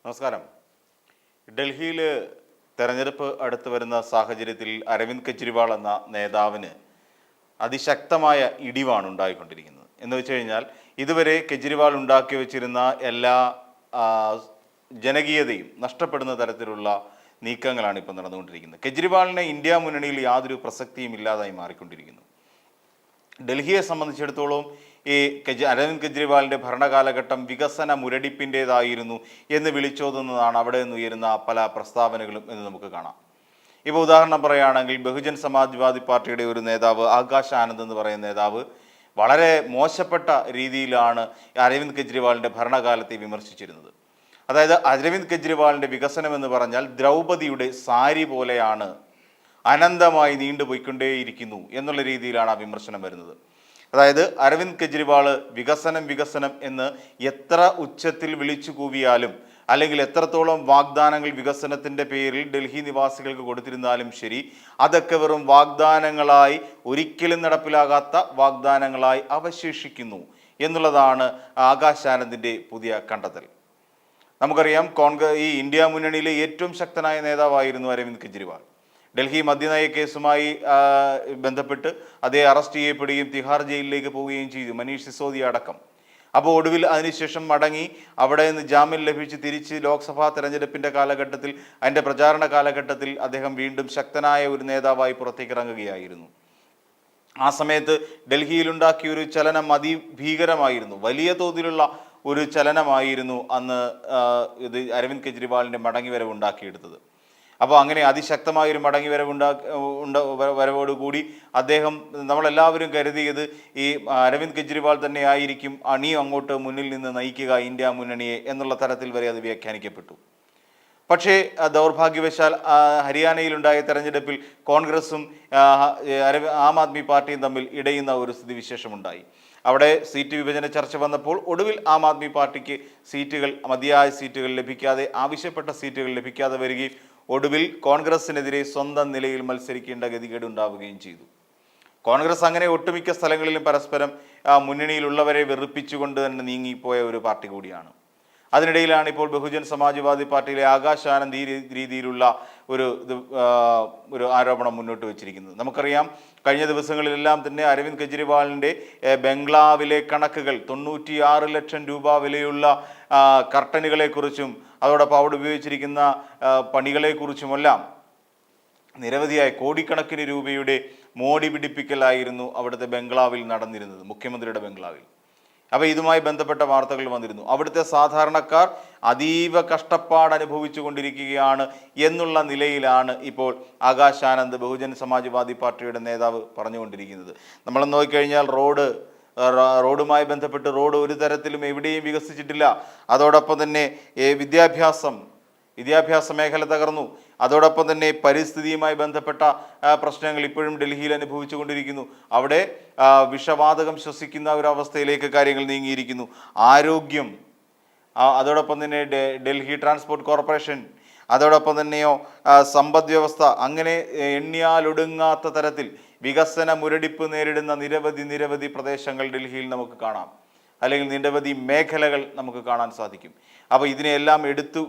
നമസ്കാരം. ഡൽഹിയിൽ തെരഞ്ഞെടുപ്പ് അടുത്തു വരുന്ന സാഹചര്യത്തിൽ അരവിന്ദ് കെജ്രിവാൾ എന്ന നേതാവിന് അതിശക്തമായ ഇടിവാണ് ഉണ്ടായിക്കൊണ്ടിരിക്കുന്നത്. എന്ന് വെച്ച് കഴിഞ്ഞാൽ ഇതുവരെ കെജ്രിവാൾ ഉണ്ടാക്കി വെച്ചിരുന്ന എല്ലാ ആ, ജനകീയതയും നഷ്ടപ്പെടുന്ന തരത്തിലുള്ള നീക്കങ്ങളാണ് ഇപ്പോൾ നടന്നുകൊണ്ടിരിക്കുന്നത്. കെജ്രിവാളിനെ ഇന്ത്യ മുന്നണിയിൽ യാതൊരു പ്രസക്തിയും ഇല്ലാതായി മാറിക്കൊണ്ടിരിക്കുന്നു. ഡൽഹിയെ സംബന്ധിച്ചിടത്തോളം ഈ അരവിന്ദ് കെജ്രിവാളിൻ്റെ ഭരണകാലഘട്ടം വികസന മുരടിപ്പിൻ്റേതായിരുന്നു എന്ന് വിളിച്ചോതുന്നതാണ് അവിടെ നിന്ന് ഉയരുന്ന പല പ്രസ്താവനകളും എന്ന് നമുക്ക് കാണാം. ഇപ്പോൾ ഉദാഹരണം പറയുകയാണെങ്കിൽ ബഹുജൻ സമാജ്വാദി പാർട്ടിയുടെ ഒരു നേതാവ് ആകാശ് ആനന്ദ് എന്ന് പറയുന്ന നേതാവ് വളരെ മോശപ്പെട്ട രീതിയിലാണ് അരവിന്ദ് കെജ്രിവാളിൻ്റെ ഭരണകാലത്തെ വിമർശിച്ചിരുന്നത്. അതായത് അരവിന്ദ് കെജ്രിവാളിൻ്റെ വികസനം എന്ന് പറഞ്ഞാൽ ദ്രൗപദിയുടെ സാരി പോലെയാണ്, അനന്തമായി നീണ്ടുപോയിക്കൊണ്ടേയിരിക്കുന്നു എന്നുള്ള രീതിയിലാണ് ആ വിമർശനം വരുന്നത്. അതായത് അരവിന്ദ് കെജ്രിവാൾ വികസനം എന്ന് എത്ര ഉച്ചത്തിൽ വിളിച്ചു കൂവിയാലും അല്ലെങ്കിൽ എത്രത്തോളം വാഗ്ദാനങ്ങൾ വികസനത്തിൻ്റെ പേരിൽ ഡൽഹി നിവാസികൾക്ക് കൊടുത്തിരുന്നാലും ശരി, അതൊക്കെ വെറും വാഗ്ദാനങ്ങളായി, ഒരിക്കലും നടപ്പിലാകാത്ത വാഗ്ദാനങ്ങളായി അവശേഷിക്കുന്നു എന്നുള്ളതാണ് ആകാശ് ആനന്ദിൻ്റെ പുതിയ കണ്ടെത്തൽ. നമുക്കറിയാം, ഈ ഇന്ത്യ മുന്നണിയിലെ ഏറ്റവും ശക്തനായ നേതാവായിരുന്നു അരവിന്ദ് കെജ്രിവാൾ. ഡൽഹി മദ്യനയ കേസുമായി ബന്ധപ്പെട്ട് അദ്ദേഹം അറസ്റ്റ് ചെയ്യപ്പെടുകയും തിഹാർ ജയിലിലേക്ക് പോവുകയും ചെയ്തു, മനീഷ് സിസോദിയ അടക്കം. അപ്പോൾ ഒടുവിൽ അതിനുശേഷം മടങ്ങി അവിടെ നിന്ന് ജാമ്യം ലഭിച്ച് തിരിച്ച് ലോക്സഭാ തെരഞ്ഞെടുപ്പിൻ്റെ കാലഘട്ടത്തിൽ, അതിൻ്റെ പ്രചാരണ കാലഘട്ടത്തിൽ അദ്ദേഹം വീണ്ടും ശക്തനായ ഒരു നേതാവായി പുറത്തേക്ക് ഇറങ്ങുകയായിരുന്നു. ആ സമയത്ത് ഡൽഹിയിലുണ്ടാക്കിയ ഒരു ചലനം അതിഭീകരമായിരുന്നു, വലിയ തോതിലുള്ള ഒരു ചലനമായിരുന്നു അന്ന് ഇത് അരവിന്ദ് കെജ്രിവാളിൻ്റെ മടങ്ങിവരവ് ഉണ്ടാക്കിയെടുത്തത്. അപ്പോൾ അങ്ങനെ അതിശക്തമായൊരു മടങ്ങി വരവോടുകൂടി അദ്ദേഹം, നമ്മളെല്ലാവരും കരുതിയത് ഈ അരവിന്ദ് കെജ്രിവാൾ തന്നെ ആയിരിക്കും അണിയും അങ്ങോട്ട് മുന്നിൽ നിന്ന് നയിക്കുക ഇന്ത്യ മുന്നണിയെ എന്നുള്ള തരത്തിൽ വരെ അത് വ്യാഖ്യാനിക്കപ്പെട്ടു. പക്ഷേ ദൗർഭാഗ്യവശാൽ ഹരിയാനയിലുണ്ടായ തെരഞ്ഞെടുപ്പിൽ കോൺഗ്രസും ആം ആദ്മി പാർട്ടിയും തമ്മിൽ ഇടയുന്ന ഒരു സ്ഥിതിവിശേഷമുണ്ടായി. അവിടെ സീറ്റ് വിഭജന ചർച്ച വന്നപ്പോൾ ഒടുവിൽ ആം ആദ്മി പാർട്ടിക്ക് മതിയായ സീറ്റുകൾ ലഭിക്കാതെ, ആവശ്യപ്പെട്ട സീറ്റുകൾ ലഭിക്കാതെ വരികയും ഒടുവിൽ കോൺഗ്രസിനെതിരെ സ്വന്തം നിലയിൽ മത്സരിക്കേണ്ട ഗതികേട് ഉണ്ടാവുകയും ചെയ്തു. കോൺഗ്രസ് അങ്ങനെ ഒട്ടുമിക്ക സ്ഥലങ്ങളിലും പരസ്പരം മുന്നണിയിലുള്ളവരെ വെറുപ്പിച്ചുകൊണ്ട് തന്നെ നീങ്ങിപ്പോയ ഒരു പാർട്ടി കൂടിയാണ്. അതിനിടയിലാണ് ഇപ്പോൾ ബഹുജൻ സമാജ്വാദി പാർട്ടിയിലെ ആകാശ് ആനന്ദ് ഈ രീതിയിലുള്ള ഒരു ആരോപണം മുന്നോട്ട് വെച്ചിരിക്കുന്നത്. നമുക്കറിയാം, കഴിഞ്ഞ ദിവസങ്ങളിലെല്ലാം തന്നെ അരവിന്ദ് കെജ്രിവാളിൻ്റെ ബംഗ്ലാവിലെ കണക്കുകൾ 96 ലക്ഷം രൂപ വിലയുള്ള കർട്ടനുകളെക്കുറിച്ചും അതോടൊപ്പം അവിടെ ഉപയോഗിച്ചിരിക്കുന്ന പണികളെക്കുറിച്ചുമെല്ലാം നിരവധിയായ കോടിക്കണക്കിന് രൂപയുടെ മോടി പിടിപ്പിക്കലായിരുന്നു അവിടുത്തെ ബംഗ്ലാവിൽ നടന്നിരുന്നത്, മുഖ്യമന്ത്രിയുടെ ബംഗ്ലാവിൽ. അപ്പോൾ ഇതുമായി ബന്ധപ്പെട്ട വാർത്തകൾ വന്നിരുന്നു. അവിടുത്തെ സാധാരണക്കാർ അതീവ കഷ്ടപ്പാട് അനുഭവിച്ചു കൊണ്ടിരിക്കുകയാണ് എന്നുള്ള നിലയിലാണ് ഇപ്പോൾ ആകാശ് ആനന്ദ്, ബഹുജൻ സമാജ്വാദി പാർട്ടിയുടെ നേതാവ്, പറഞ്ഞുകൊണ്ടിരിക്കുന്നത്. നമ്മൾ നോക്കിക്കഴിഞ്ഞാൽ റോഡുമായി ബന്ധപ്പെട്ട് റോഡ് ഒരു തരത്തിലും എവിടെയും വികസിച്ചിട്ടില്ല. അതോടൊപ്പം തന്നെ വിദ്യാഭ്യാസ മേഖല തകർന്നു. അതോടൊപ്പം തന്നെ പരിസ്ഥിതിയുമായി ബന്ധപ്പെട്ട പ്രശ്നങ്ങൾ ഇപ്പോഴും ഡൽഹിയിൽ അനുഭവിച്ചു കൊണ്ടിരിക്കുന്നു. അവിടെ വിഷവാതകം ശ്വസിക്കുന്ന ഒരവസ്ഥയിലേക്ക് കാര്യങ്ങൾ നീങ്ങിയിരിക്കുന്നു. ആരോഗ്യം, അതോടൊപ്പം തന്നെ ഡൽഹി ട്രാൻസ്പോർട്ട് കോർപ്പറേഷൻ, അതോടൊപ്പം തന്നെയോ സമ്പദ് വ്യവസ്ഥ, അങ്ങനെ എണ്ണിയാലൊടുങ്ങാത്ത തരത്തിൽ വികസന മുരടിപ്പ് നേരിടുന്ന നിരവധി പ്രദേശങ്ങൾ ഡൽഹിയിൽ നമുക്ക് കാണാം, അല്ലെങ്കിൽ നിരവധി മേഖലകൾ നമുക്ക് കാണാൻ സാധിക്കും. അപ്പോൾ ഇതിനെല്ലാം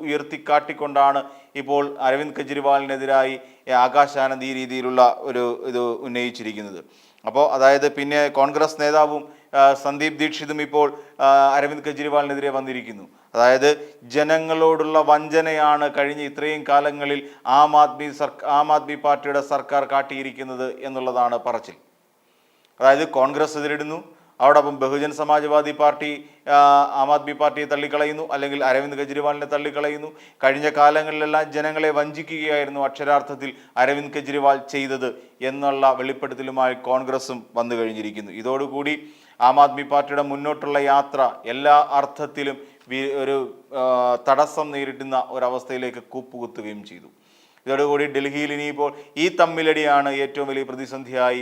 ഉയർത്തിക്കാട്ടിക്കൊണ്ടാണ് ഇപ്പോൾ അരവിന്ദ് കെജ്രിവാളിനെതിരായി ആകാശ് ആനന്ദ് ഈ രീതിയിലുള്ള ഇത് ഉന്നയിച്ചിരിക്കുന്നത്. അപ്പോൾ അതായത് പിന്നെ കോൺഗ്രസ് നേതാവും സന്ദീപ് ദീക്ഷിതും ഇപ്പോൾ അരവിന്ദ് കെജ്രിവാളിനെതിരെ വന്നിരിക്കുന്നു. അതായത് ജനങ്ങളോടുള്ള വഞ്ചനയാണ് കഴിഞ്ഞ ഇത്രയും കാലങ്ങളിൽ ആം ആദ്മി പാർട്ടിയുടെ സർക്കാർ കാട്ടിയിരിക്കുന്നത് എന്നുള്ളതാണ് പറച്ചിൽ. അതായത് കോൺഗ്രസ് എതിരിടുന്നു, അതോടൊപ്പം ബഹുജൻ സമാജ്വാദി പാർട്ടി ആം ആദ്മി പാർട്ടിയെ തള്ളിക്കളയുന്നു, അല്ലെങ്കിൽ അരവിന്ദ് കെജ്രിവാളിനെ തള്ളിക്കളയുന്നു. കഴിഞ്ഞ കാലങ്ങളിലെല്ലാം ജനങ്ങളെ വഞ്ചിക്കുകയായിരുന്നു അക്ഷരാർത്ഥത്തിൽ അരവിന്ദ് കെജ്രിവാൾ ചെയ്തത് എന്നുള്ള വെളിപ്പെടുത്തലുമായി കോൺഗ്രസും വന്നു കഴിഞ്ഞിരിക്കുന്നു. ഇതോടുകൂടി ആം ആദ്മി പാർട്ടിയുടെ മുന്നോട്ടുള്ള യാത്ര എല്ലാ അർത്ഥത്തിലും ഒരു തടസ്സം നേരിടുന്ന ഒരവസ്ഥയിലേക്ക് കൂപ്പുകുത്തുകയും ചെയ്തു. ഇതോടുകൂടി ഡൽഹിയിൽ ഇനിയിപ്പോൾ ഈ തമ്മിലടിയാണ് ഏറ്റവും വലിയ പ്രതിസന്ധിയായി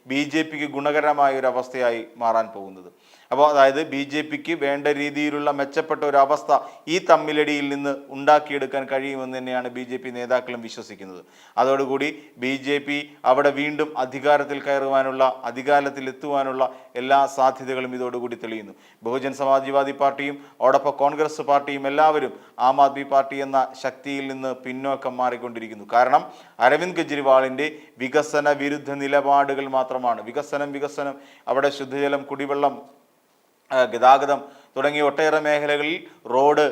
ബി ജെ പിക്ക് ഗുണകരമായ ഒരു അവസ്ഥയായി മാറാൻ പോകുന്നത്. അപ്പോൾ അതായത് BJPക്ക് വേണ്ട രീതിയിലുള്ള മെച്ചപ്പെട്ട ഒരു അവസ്ഥ ഈ തമ്മിലടിയിൽ നിന്ന് ഉണ്ടാക്കിയെടുക്കാൻ കഴിയുമെന്ന് തന്നെയാണ് BJP നേതാക്കളും വിശ്വസിക്കുന്നത്. അതോടുകൂടി BJP അവിടെ വീണ്ടും അധികാരത്തിൽ കയറുവാനുള്ള, അധികാരത്തിൽ എത്തുവാനുള്ള എല്ലാ സാധ്യതകളും ഇതോടുകൂടി തെളിയുന്നു. ബഹുജൻ സമാജ്വാദി പാർട്ടിയും അതോടൊപ്പം കോൺഗ്രസ് പാർട്ടിയും എല്ലാവരും ആം ആദ്മി പാർട്ടി എന്ന ശക്തിയിൽ നിന്ന് പിന്നോക്കം മാറിക്കൊണ്ടിരിക്കുന്നു. കാരണം അരവിന്ദ് കെജ്രിവാളിൻ്റെ വികസന വിരുദ്ധ നിലപാടുകൾ മാത്രമാണ്. വികസനം, അവിടെ ശുദ്ധജലം, കുടിവെള്ളം, ഗതാഗതം തുടങ്ങിയ ഒട്ടേറെ മേഖലകളിൽ, റോഡ്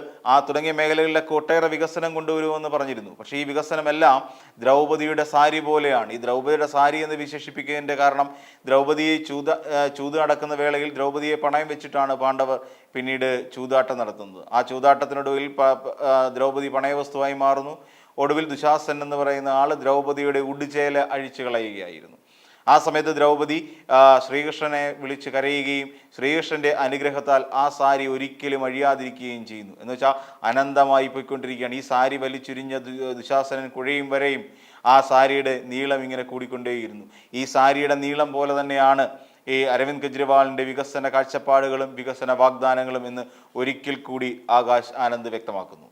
തുടങ്ങിയ മേഖലകളിലൊക്കെ ഒട്ടേറെ വികസനം കൊണ്ടുവരുമെന്ന് പറഞ്ഞിരുന്നു. പക്ഷേ ഈ വികസനമെല്ലാം ദ്രൗപദിയുടെ സാരി പോലെയാണ്. ഈ ദ്രൗപദിയുടെ സാരി എന്ന് വിശേഷിപ്പിക്കുന്നതിൻ്റെ കാരണം ദ്രൗപദിയെ ചൂത് നടക്കുന്ന വേളയിൽ ദ്രൗപദിയെ പണയം വെച്ചിട്ടാണ് പാണ്ഡവർ പിന്നീട് ചൂതാട്ടം നടത്തുന്നത്. ആ ചൂതാട്ടത്തിനൊടുവിൽ ദ്രൗപദി പണയവസ്തുവായി മാറുന്നു. ഒടുവിൽ ദുശാസൻ എന്ന് പറയുന്ന ആൾ ദ്രൗപദിയുടെ ഉടുചേല അഴിച്ചു കളയുകയായിരുന്നു. ആ സമയത്ത് ദ്രൗപദി ശ്രീകൃഷ്ണനെ വിളിച്ച് കരയുകയും ശ്രീകൃഷ്ണൻ്റെ അനുഗ്രഹത്താൽ ആ സാരി ഒരിക്കലും അഴിയാതിരിക്കുകയും ചെയ്യുന്നു. എന്ന് വെച്ചാൽ അനന്തമായി പോയിക്കൊണ്ടിരിക്കുകയാണ്. ഈ സാരി വലിച്ചുരിഞ്ഞ ദുശാസനൻ കുഴയും വരെയും ആ സാരിയുടെ നീളം ഇങ്ങനെ കൂടിക്കൊണ്ടേയിരുന്നു. ഈ സാരിയുടെ നീളം പോലെ തന്നെയാണ് ഈ അരവിന്ദ് കെജ്രിവാളിൻ്റെ വികസന കാഴ്ചപ്പാടുകളും വികസന വാഗ്ദാനങ്ങളും എന്ന് ഒരിക്കൽ കൂടി ആകാശ് ആനന്ദ് വ്യക്തമാക്കുന്നു.